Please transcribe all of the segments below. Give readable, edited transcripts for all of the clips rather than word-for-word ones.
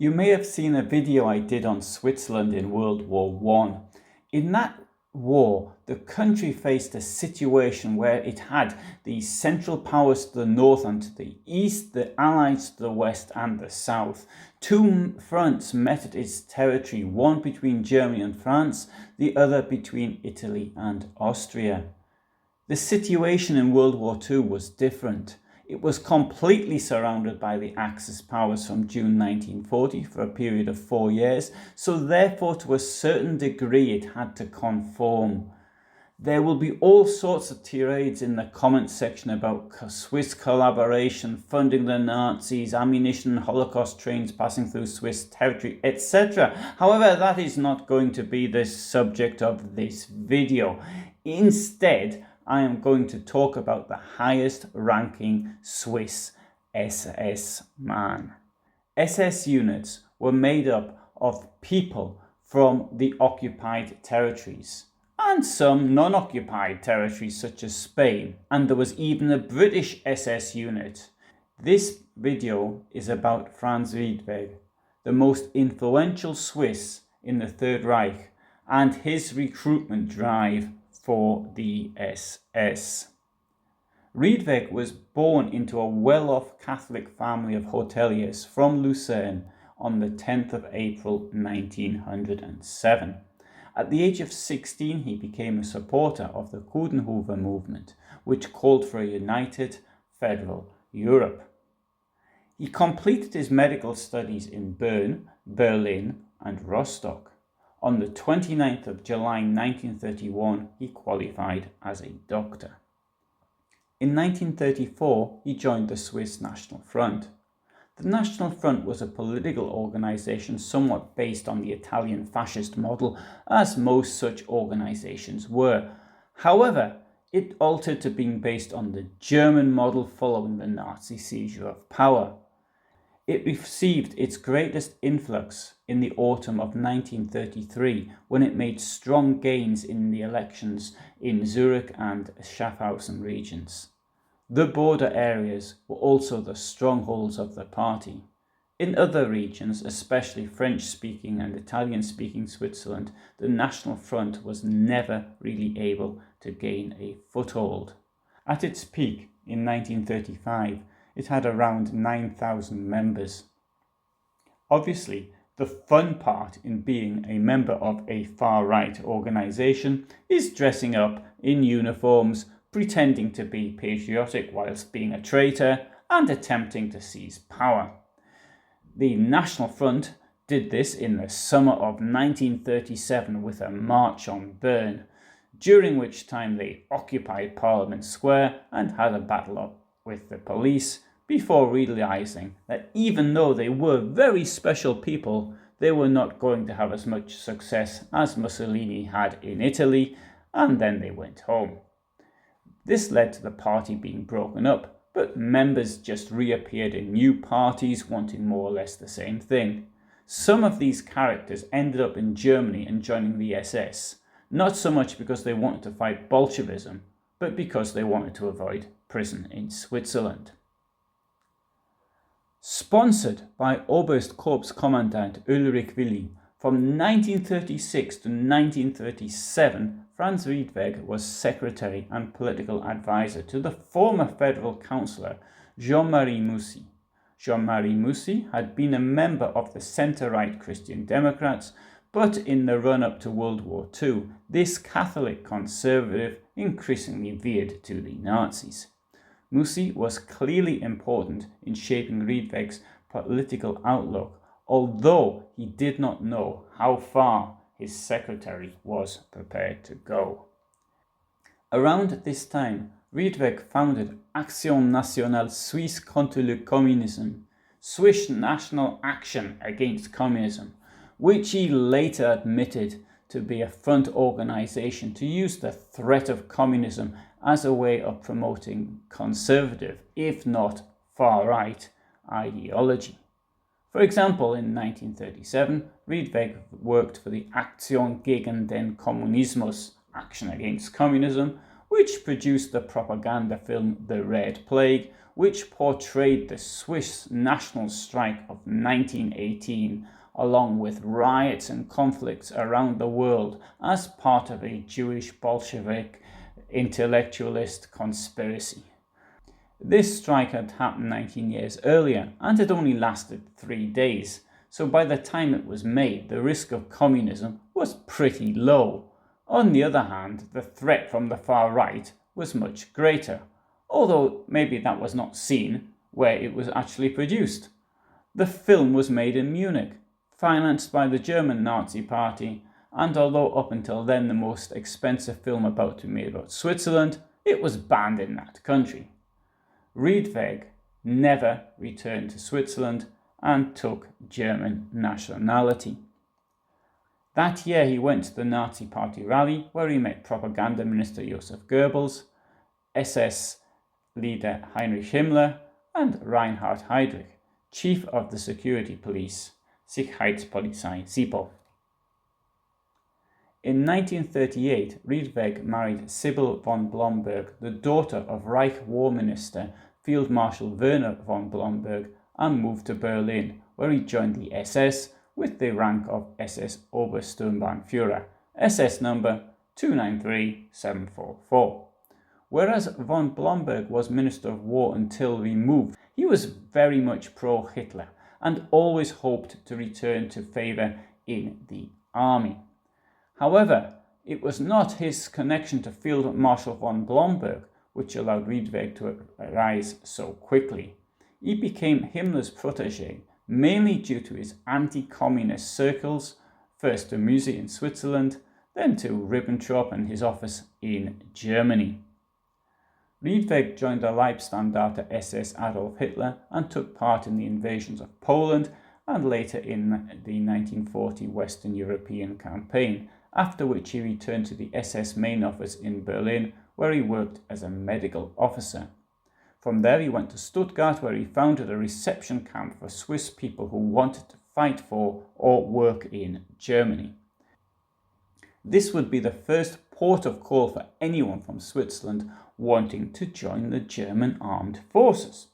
You may have seen a video I did on Switzerland in World War I. In that war, the country faced a situation where it had the Central Powers to the north and to the east, the Allies to the west and the south. Two fronts met at its territory, one between Germany and France, the other between Italy and Austria. The situation in World War II was different. It was completely surrounded by the Axis powers from June 1940 for a period of 4 years, so therefore to a certain degree it had to conform. There will be all sorts of tirades in the comments section about Swiss collaboration, funding the Nazis, ammunition, Holocaust trains passing through Swiss territory, etc. However, that is not going to be the subject of this video. Instead, I am going to talk about the highest ranking Swiss SS man. SS units were made up of people from the occupied territories and some non-occupied territories such as Spain, and there was even a British SS unit. This video is about Franz Riedweg, the most influential Swiss in the Third Reich, and his recruitment drive for the SS. Riedweg was born into a well-off Catholic family of hoteliers from Lucerne on the 10th of April 1907. At the age of 16, he became a supporter of the Coudenhove movement, which called for a united federal Europe. He completed his medical studies in Bern, Berlin and Rostock. On the 29th of July 1931, he qualified as a doctor. In 1934, he joined the Swiss National Front. The National Front was a political organisation somewhat based on the Italian Fascist model, as most such organisations were. However, it altered to being based on the German model following the Nazi seizure of power. It received its greatest influx in the autumn of 1933 when it made strong gains in the elections in Zurich and Schaffhausen regions. The border areas were also the strongholds of the party. In other regions, especially French-speaking and Italian-speaking Switzerland, the National Front was never really able to gain a foothold. At its peak in 1935, it had around 9,000 members. Obviously, the fun part in being a member of a far-right organisation is dressing up in uniforms, pretending to be patriotic whilst being a traitor, and attempting to seize power. The National Front did this in the summer of 1937 with a march on Bern, during which time they occupied Parliament Square and had a battle with the police, before realizing that even though they were very special people, they were not going to have as much success as Mussolini had in Italy, and then they went home. This led to the party being broken up, but members just reappeared in new parties wanting more or less the same thing. Some of these characters ended up in Germany and joining the SS, not so much because they wanted to fight Bolshevism, but because they wanted to avoid prison in Switzerland. Sponsored by Oberstkorpskommandant Ulrich Willi, from 1936 to 1937, Franz Riedweg was secretary and political advisor to the former federal councillor Jean-Marie Mussy. Jean-Marie Mussy had been a member of the centre-right Christian Democrats, but in the run-up to World War II, this Catholic conservative increasingly veered to the Nazis. Mussy was clearly important in shaping Riedweg's political outlook, although he did not know how far his secretary was prepared to go. Around this time, Riedweg founded Action Nationale Suisse contre le Communisme, Swiss National Action Against Communism, which he later admitted to be a front organisation to use the threat of communism as a way of promoting conservative, if not far-right, ideology. For example, in 1937, Riedweg worked for the Aktion gegen den Kommunismus, Action Against Communism, which produced the propaganda film The Red Plague, which portrayed the Swiss national strike of 1918, along with riots and conflicts around the world as part of a Jewish Bolshevik intellectualist conspiracy. This strike had happened 19 years earlier and had only lasted 3 days, so by the time it was made, the risk of communism was pretty low. On the other hand, the threat from the far right was much greater, although maybe that was not seen where it was actually produced. The film was made in Munich, financed by the German Nazi Party, and although up until then the most expensive film about to be made about Switzerland, it was banned in that country. Riedweg never returned to Switzerland and took German nationality. That year he went to the Nazi Party rally where he met propaganda minister Joseph Goebbels, SS leader Heinrich Himmler and Reinhard Heydrich, chief of the security police, Sicherheitspolizei SIPO. In 1938, Riedweg married Sybil von Blomberg, the daughter of Reich War Minister Field Marshal Werner von Blomberg, and moved to Berlin, where he joined the SS with the rank of SS Obersturmbannführer, SS number 293744. Whereas von Blomberg was Minister of War until removed, he was very much pro-Hitler and always hoped to return to favour in the army. However, it was not his connection to Field Marshal von Blomberg which allowed Riedweg to rise so quickly. He became Himmler's protégé, mainly due to his anti-communist circles, first to Musée in Switzerland, then to Ribbentrop and his office in Germany. Riedweg joined the Leibstandarte SS Adolf Hitler and took part in the invasions of Poland and later in the 1940 Western European campaign, after which he returned to the SS main office in Berlin, where he worked as a medical officer. From there he went to Stuttgart, where he founded a reception camp for Swiss people who wanted to fight for or work in Germany. This would be the first port of call for anyone from Switzerland wanting to join the German armed forces.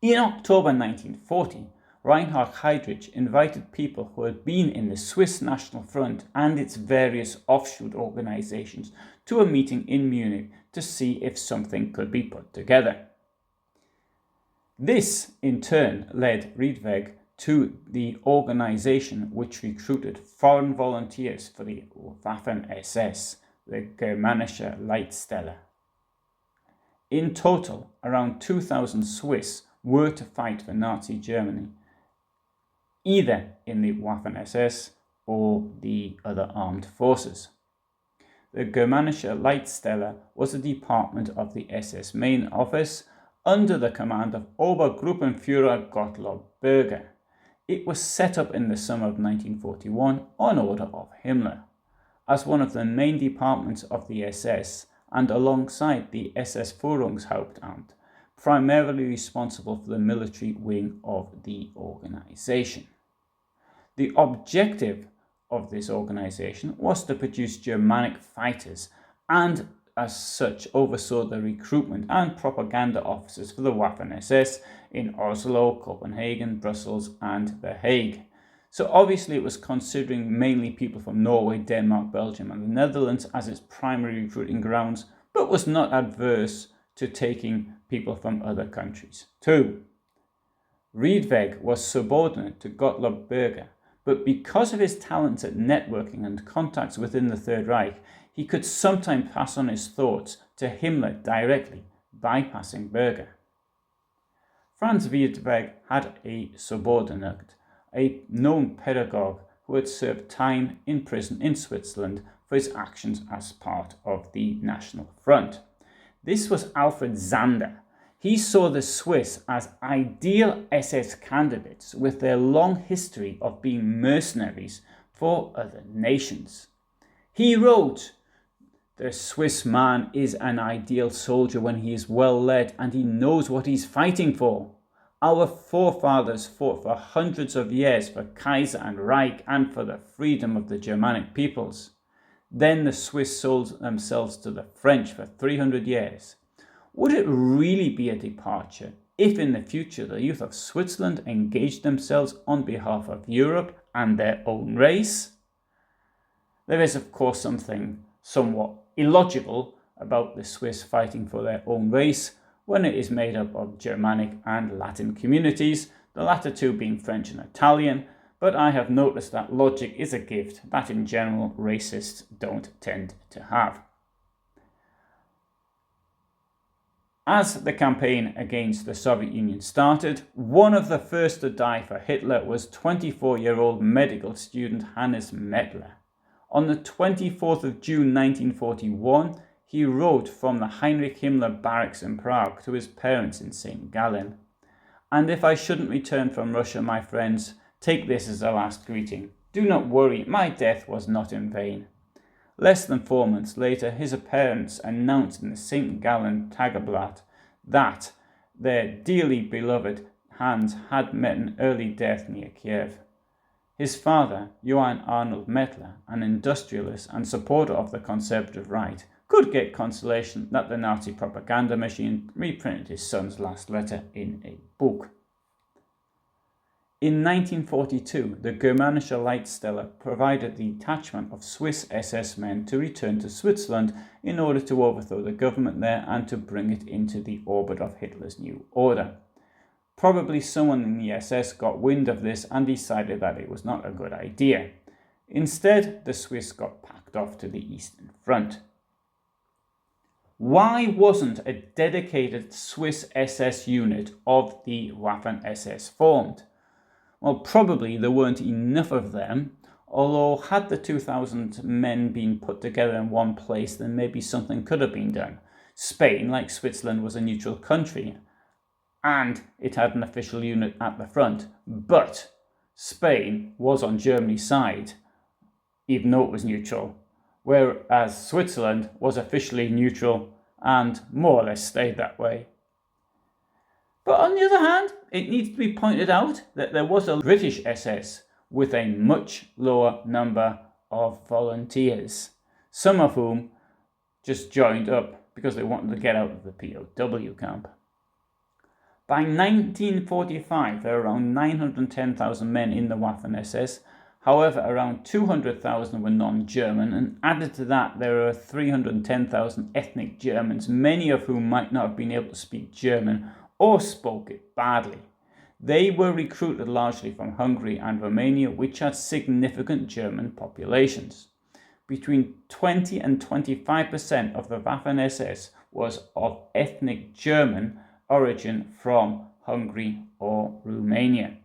In October 1940, Reinhard Heydrich invited people who had been in the Swiss National Front and its various offshoot organizations to a meeting in Munich to see if something could be put together. This, in turn, led Riedweg to the organization which recruited foreign volunteers for the Waffen-SS, the Germanische Leitstelle. In total, around 2,000 Swiss were to fight for Nazi Germany, either in the Waffen-SS or the other armed forces. The Germanische Leitstelle was a department of the SS main office under the command of Obergruppenführer Gottlob Berger. It was set up in the summer of 1941 on order of Himmler, as one of the main departments of the SS and alongside the SS Führungshauptamt, primarily responsible for the military wing of the organization. The objective of this organization was to produce Germanic fighters and as such oversaw the recruitment and propaganda offices for the Waffen-SS in Oslo, Copenhagen, Brussels and The Hague. So obviously it was considering mainly people from Norway, Denmark, Belgium and the Netherlands as its primary recruiting grounds, but was not adverse to taking people from other countries too. Riedweg was subordinate to Gottlob Berger, but because of his talents at networking and contacts within the Third Reich, he could sometimes pass on his thoughts to Himmler directly, bypassing Berger. Franz Riedweg had a subordinate, a known pedagogue who had served time in prison in Switzerland for his actions as part of the National Front. This was Alfred Zander. He saw the Swiss as ideal SS candidates with their long history of being mercenaries for other nations. He wrote, "The Swiss man is an ideal soldier when he is well led and he knows what he's fighting for. Our forefathers fought for hundreds of years for Kaiser and Reich and for the freedom of the Germanic peoples. Then the Swiss sold themselves to the French for 300 years. Would it really be a departure if in the future the youth of Switzerland engaged themselves on behalf of Europe and their own race? There is, of course, something somewhat illogical about the Swiss fighting for their own race when it is made up of Germanic and Latin communities, the latter two being French and Italian, but I have noticed that logic is a gift that in general racists don't tend to have. As the campaign against the Soviet Union started, one of the first to die for Hitler was 24-year-old medical student Hannes Mettler. On the 24th of June 1941, he wrote from the Heinrich Himmler barracks in Prague to his parents in St. Gallen. "And if I shouldn't return from Russia, my friends, take this as a last greeting. Do not worry, my death was not in vain." Less than 4 months later, his parents announced in the St. Gallen Tageblatt that their dearly beloved Hans had met an early death near Kiev. His father, Johann Arnold Mettler, an industrialist and supporter of the conservative right, could get consolation that the Nazi propaganda machine reprinted his son's last letter in a book. In 1942, the Germanische Leitstelle provided the detachment of Swiss SS men to return to Switzerland in order to overthrow the government there and to bring it into the orbit of Hitler's new order. Probably someone in the SS got wind of this and decided that it was not a good idea. Instead, the Swiss got packed off to the Eastern Front. Why wasn't a dedicated Swiss SS unit of the Waffen-SS formed? Well, probably there weren't enough of them, although had the 2,000 men been put together in one place, then maybe something could have been done. Spain, like Switzerland, was a neutral country, and it had an official unit at the front, but Spain was on Germany's side, even though it was neutral, whereas Switzerland was officially neutral and more or less stayed that way. But on the other hand, it needs to be pointed out that there was a British SS with a much lower number of volunteers, some of whom just joined up because they wanted to get out of the POW camp. By 1945, there were around 910,000 men in the Waffen-SS. However, around 200,000 were non-German, and added to that, there were 310,000 ethnic Germans, many of whom might not have been able to speak German or spoke it badly. They were recruited largely from Hungary and Romania, which had significant German populations. Between 20 and 25% of the Waffen-SS was of ethnic German origin from Hungary or Romania.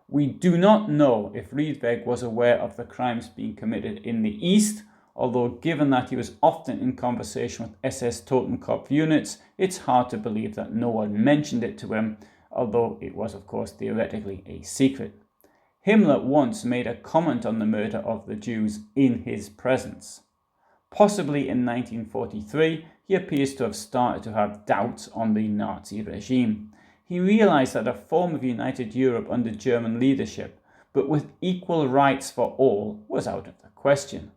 We do not know if Riedweg was aware of the crimes being committed in the East, although given that he was often in conversation with SS Totenkopf units, it's hard to believe that no one mentioned it to him, although it was of course theoretically a secret. Himmler once made a comment on the murder of the Jews in his presence. Possibly in 1943, he appears to have started to have doubts on the Nazi regime. He realized that a form of united Europe under German leadership, but with equal rights for all, was out of the question.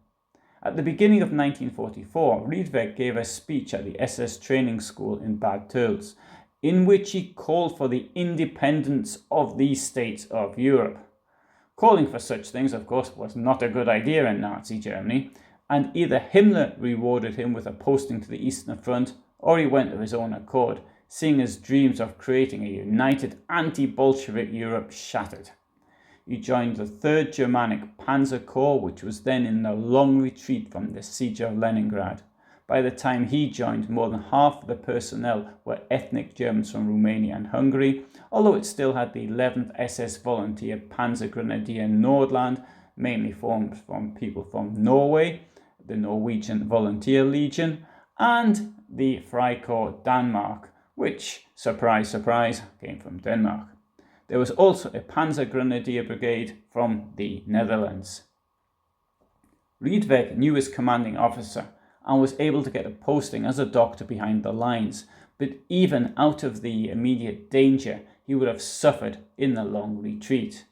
At the beginning of 1944, Riedweg gave a speech at the SS training school in Bad Tölz, in which he called for the independence of the states of Europe. Calling for such things, of course, was not a good idea in Nazi Germany, and either Himmler rewarded him with a posting to the Eastern Front, or he went of his own accord, seeing his dreams of creating a united anti-Bolshevik Europe shattered. He joined the 3rd Germanic Panzer Corps, which was then in a long retreat from the siege of Leningrad. By the time he joined, more than half of the personnel were ethnic Germans from Romania and Hungary, although it still had the 11th SS Volunteer Panzer Grenadier Nordland, mainly formed from people from Norway, the Norwegian Volunteer Legion, and the Freikorps Denmark, which, surprise, surprise, came from Denmark. There was also a Panzer Grenadier Brigade from the Netherlands. Riedweg knew his commanding officer and was able to get a posting as a doctor behind the lines, but even out of the immediate danger, he would have suffered in the long retreat.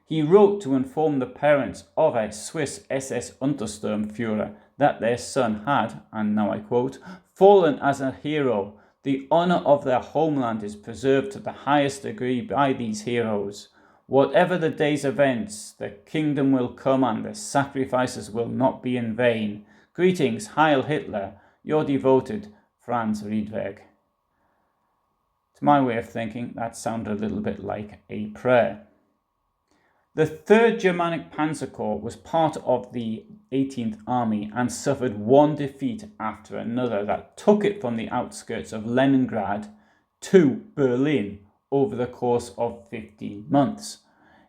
He wrote to inform the parents of a Swiss SS Untersturmführer that their son had, and now I quote, Fallen as a hero, the honour of their homeland is preserved to the highest degree by these heroes. Whatever the day's events, the kingdom will come and the sacrifices will not be in vain. Greetings, Heil Hitler, your devoted Franz Riedweg. To my way of thinking, that sounded a little bit like a prayer. The 3rd Germanic Panzer Corps was part of the 18th Army and suffered one defeat after another that took it from the outskirts of Leningrad to Berlin over the course of 15 months.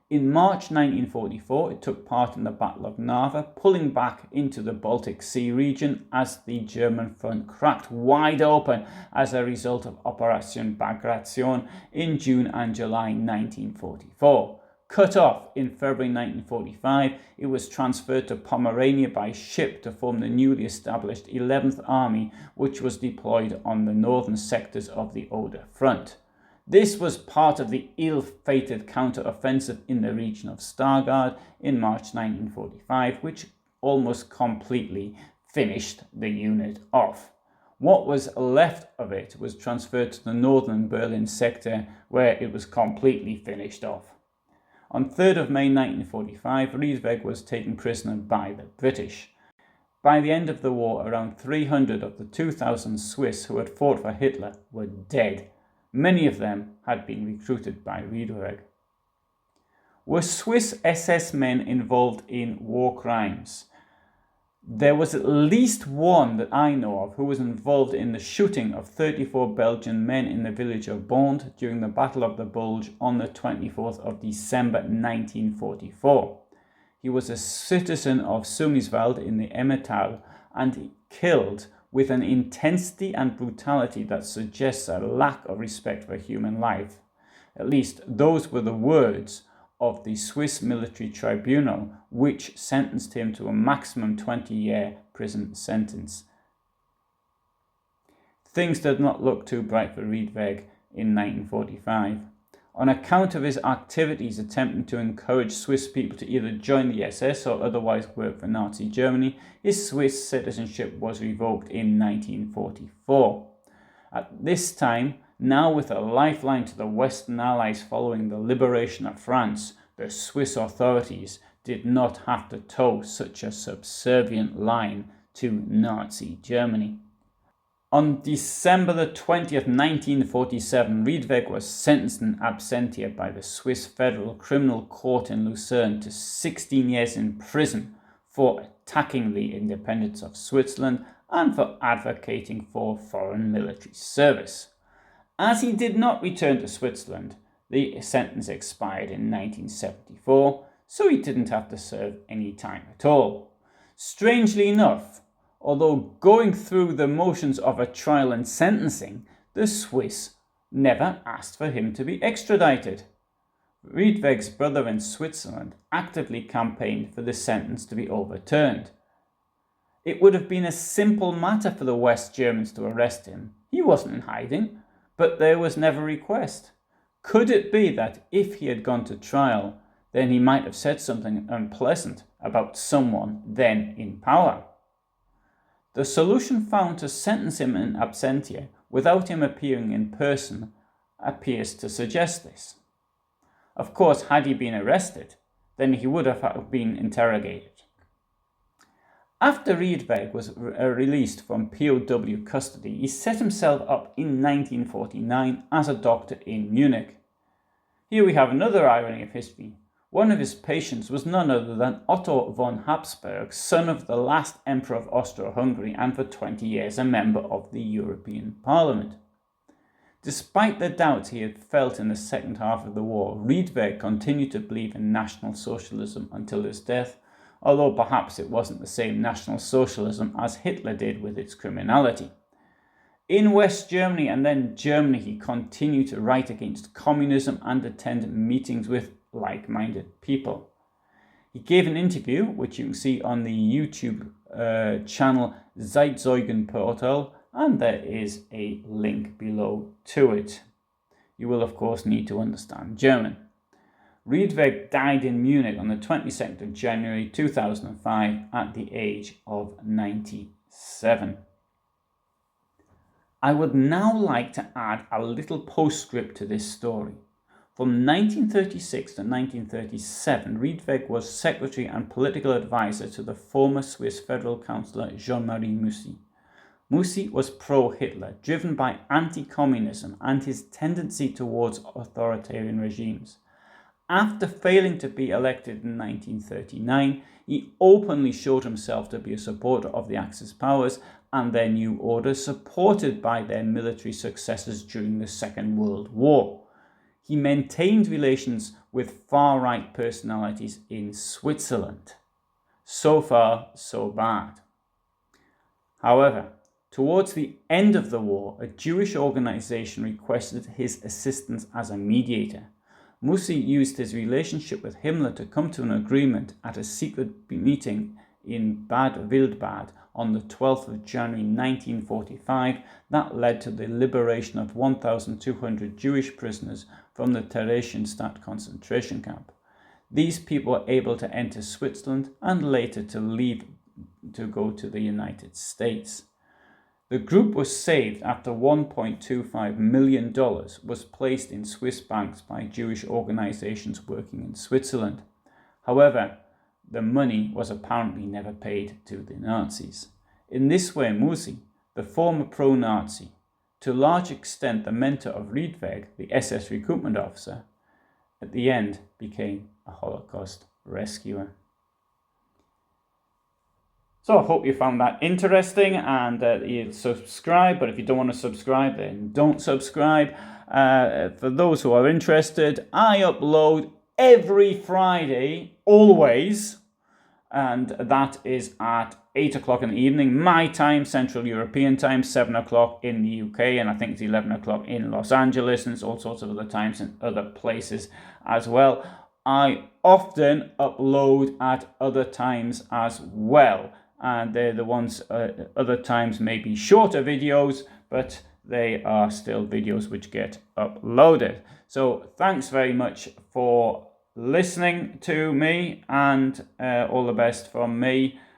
In March 1944, it took part in the Battle of Narva, pulling back into the Baltic Sea region as the German front cracked wide open as a result of Operation Bagration in June and July 1944. Cut off in February 1945, it was transferred to Pomerania by ship to form the newly established 11th Army, which was deployed on the northern sectors of the Oder front. This was part of the ill-fated counter-offensive in the region of Stargard in March 1945, which almost completely finished the unit off. What was left of it was transferred to the northern Berlin sector, where it was completely finished off. On 3rd of May 1945, Riedweg was taken prisoner by the British. By the end of the war, around 300 of the 2,000 Swiss who had fought for Hitler were dead. Many of them had been recruited by Riedweg. Were Swiss SS men involved in war crimes? There was at least one that I know of who was involved in the shooting of 34 Belgian men in the village of Bond during the Battle of the Bulge on the 24th of December 1944. He was a citizen of Sumiswald in the Emmental and killed with an intensity and brutality that suggests a lack of respect for human life. At least those were the words of the Swiss military tribunal, which sentenced him to a maximum 20-year prison sentence. Things did not look too bright for Riedweg in 1945. On account of his activities attempting to encourage Swiss people to either join the SS or otherwise work for Nazi Germany, his Swiss citizenship was revoked in 1944. At this time, now with a lifeline to the Western Allies following the liberation of France, the Swiss authorities did not have to toe such a subservient line to Nazi Germany. On December the 20th, 1947, Riedweg was sentenced in absentia by the Swiss Federal Criminal Court in Lucerne to 16 years in prison for attacking the independence of Switzerland and for advocating for foreign military service. As he did not return to Switzerland, the sentence expired in 1974, so he didn't have to serve any time at all. Strangely enough, although going through the motions of a trial and sentencing, the Swiss never asked for him to be extradited. Riedweg's brother in Switzerland actively campaigned for the sentence to be overturned. It would have been a simple matter for the West Germans to arrest him. He wasn't in hiding, but there was never a request. Could it be that if he had gone to trial, then he might have said something unpleasant about someone then in power? The solution found to sentence him in absentia without him appearing in person appears to suggest this. Of course, had he been arrested, then he would have been interrogated. After Riedweg was released from POW custody, he set himself up in 1949 as a doctor in Munich. Here we have another irony of history. One of his patients was none other than Otto von Habsburg, son of the last Emperor of Austro-Hungary and for 20 years a member of the European Parliament. Despite the doubts he had felt in the second half of the war, Riedweg continued to believe in National Socialism until his death, although perhaps it wasn't the same National Socialism as Hitler did with its criminality. In West Germany and then Germany, he continued to write against communism and attend meetings with like-minded people. He gave an interview, which you can see on the YouTube channel Zeitzeugenportal, and there is a link below to it. You will of course need to understand German. Riedweg died in Munich on the 22nd of January 2005 at the age of 97. I would now like to add a little postscript to this story. From 1936 to 1937, Riedweg was secretary and political advisor to the former Swiss federal councillor Jean-Marie Mussy. Mussy was pro-Hitler, driven by anti-communism and his tendency towards authoritarian regimes. After failing to be elected in 1939, he openly showed himself to be a supporter of the Axis powers and their new order, supported by their military successors during the Second World War. He maintained relations with far-right personalities in Switzerland. So far, so bad. However, towards the end of the war, a Jewish organization requested his assistance as a mediator. Mussy used his relationship with Himmler to come to an agreement at a secret meeting in Bad Wildbad on the 12th of January 1945 that led to the liberation of 1,200 Jewish prisoners from the Theresienstadt concentration camp. These people were able to enter Switzerland and later to leave to go to the United States. The group was saved after $1.25 million was placed in Swiss banks by Jewish organizations working in Switzerland. However, the money was apparently never paid to the Nazis. In this way, Mussy, the former pro-Nazi, to a large extent the mentor of Riedweg, the SS recruitment officer, at the end became a Holocaust rescuer. So I hope you found that interesting and you subscribe, but if you don't want to subscribe, then don't subscribe. For those who are interested, I upload every Friday, always, and that is at 8 o'clock in the evening, my time, Central European time, 7 o'clock in the UK, and I think it's 11 o'clock in Los Angeles, and it's all sorts of other times in other places as well. I often upload at other times as well, and they're the ones, other times maybe shorter videos, but they are still videos which get uploaded. So thanks very much for listening to me, and all the best from me.